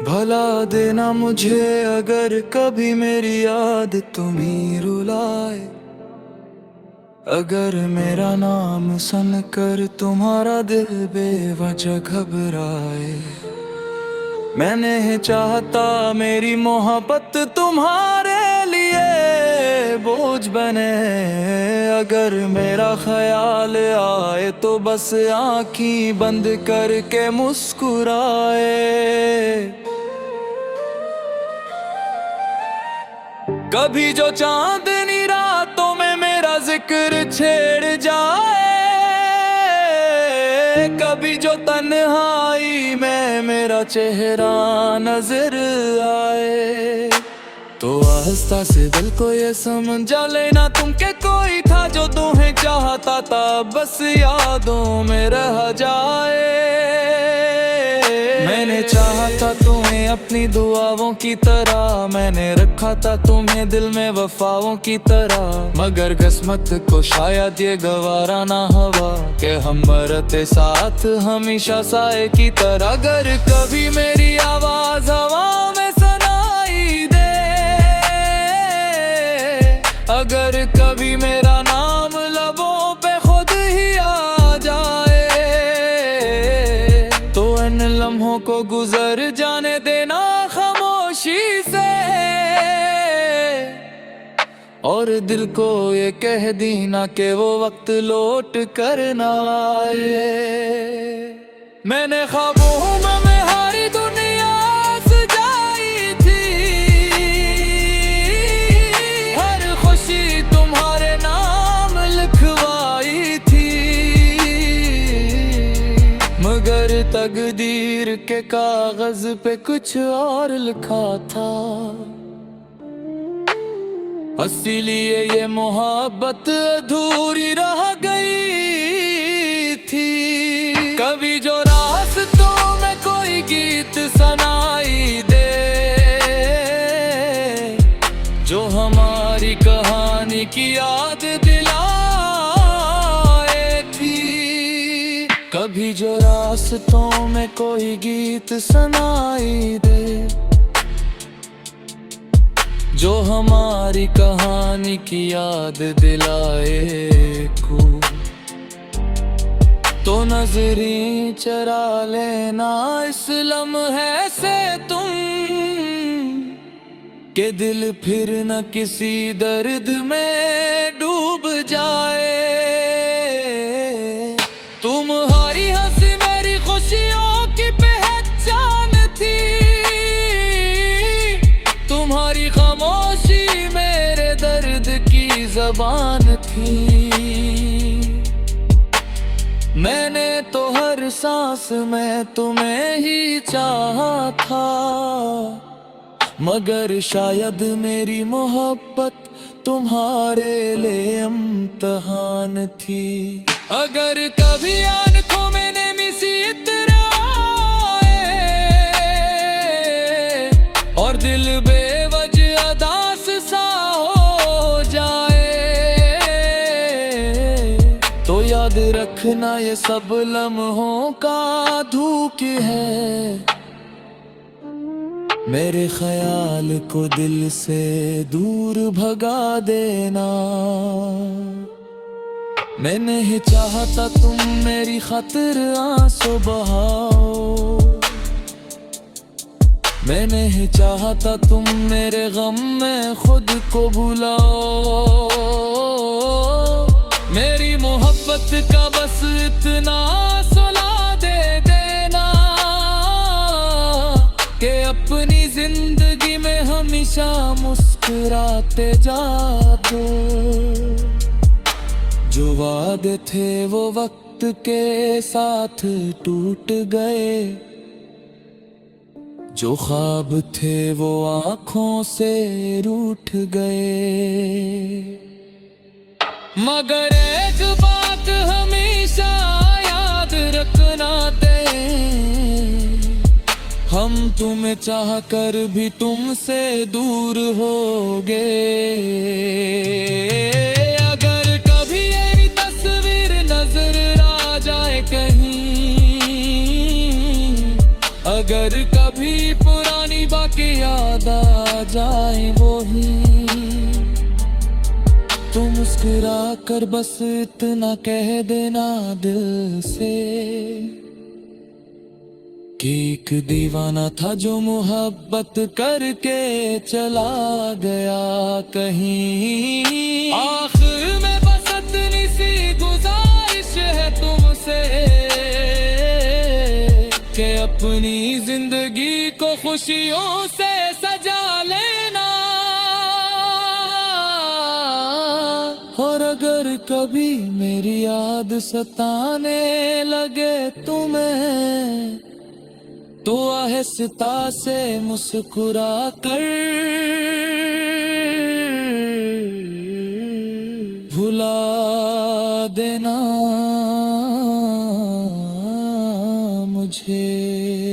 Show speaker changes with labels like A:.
A: भला देना मुझे अगर कभी मेरी याद तुम्हीं रुलाए, अगर मेरा नाम सुनकर तुम्हारा दिल बेवजह घबराए। मैंने चाहता मेरी मोहब्बत तुम्हारे लिए बोझ बने, अगर मेरा ख्याल आए तो बस आँखें बंद करके मुस्कुराए। कभी जो चांदनी रातों में मेरा जिक्र छेड़ जाए, कभी जो तन्हाई में मेरा चेहरा नजर आए, तो आहिस्ता से दिल को ये समझा लेना तुम के कोई था जो तुम्हें चाहता था, बस यादों में रह जाए। मैंने चाहा था तुम्हें अपनी दुआओं की तरह, मैंने रखा था तुम्हें दिल में वफाओं की तरह, मगर किस्मत को शायद ये गवारा ना हुआ कि हम मरते साथ हमेशा साए की तरह। अगर कभी मेरी आवाज हवा में सुनाई दे, अगर कभी मेरा नाम लबों पे खुद ही आ जाए, तो इन लम्हों को गुजर जाने देना खामोशी से, और दिल को ये कह देना कि वो वक्त लौट कर ना आए। मैंने ख्वाबों में हारी दुनिया सजाई थी, हर खुशी तुम्हारे नाम लिखवाई थी, मगर तकदीर के कागज पे कुछ और लिखा था। इसीलिए ये मोहब्बत अधूरी रह गई थी। कभी जो रास्तों में कोई गीत सुनाई दे, जो हमारी कहानी की याद दिलाए थी, कभी जो रास्तों में कोई गीत सुनाई दे, जो हमारी कहानी की याद दिलाए को, तो नजरें चरा लेना इस लम्हे से तुम, के दिल फिर न किसी दर्द में डूब जाए। तुम्हारी हंसी मेरी खुशियों की पहचान थी, तुम्हारी खामोशी मेरे दर्द की जबान थी। मैंने तो हर सांस में तुम्हें ही चाहा था, मगर शायद मेरी मोहब्बत तुम्हारे लिए इम्तिहान थी। अगर कभी आंखों में नमी सी इतरा आए, और दिल बेवजह अदास सा हो जाए, तो याद रखना ये सब लम्हों का धूक है, मेरे ख्याल को दिल से दूर भगा देना। मैं नहीं चाहता तुम मेरी खातिर आंसू बहाओ, मैं नहीं चाहता तुम मेरे गम में खुद को भुलाओ। मेरी मोहब्बत का बस इतना सुला दे देना कि अपनी जिंदगी में हमेशा मुस्कुराते जा दो। जो वादे थे वो वक्त के साथ टूट गए, जो ख्वाब थे वो आँखों से रूठ गए, मगर एक बात हमेशा याद रखना दे, हम तुम्हें चाह कर भी तुमसे दूर हो गए। अगर कभी ये तस्वीर नजर आ जाए कहीं, अगर कभी पुरानी बाकी याद आ जाए वही, तो मुस्कुरा कर बस इतना कह देना दिल से कि एक दीवाना था जो मोहब्बत करके चला गया कहीं। आखिर में बस इतनी सी गुजारिश है तुमसे कि अपनी जिंदगी को खुशियों से सजा लेना। और अगर कभी मेरी याद सताने लगे तुम्हें, तो आहिस्ता से मुस्कुरा कर भुला देना मुझे।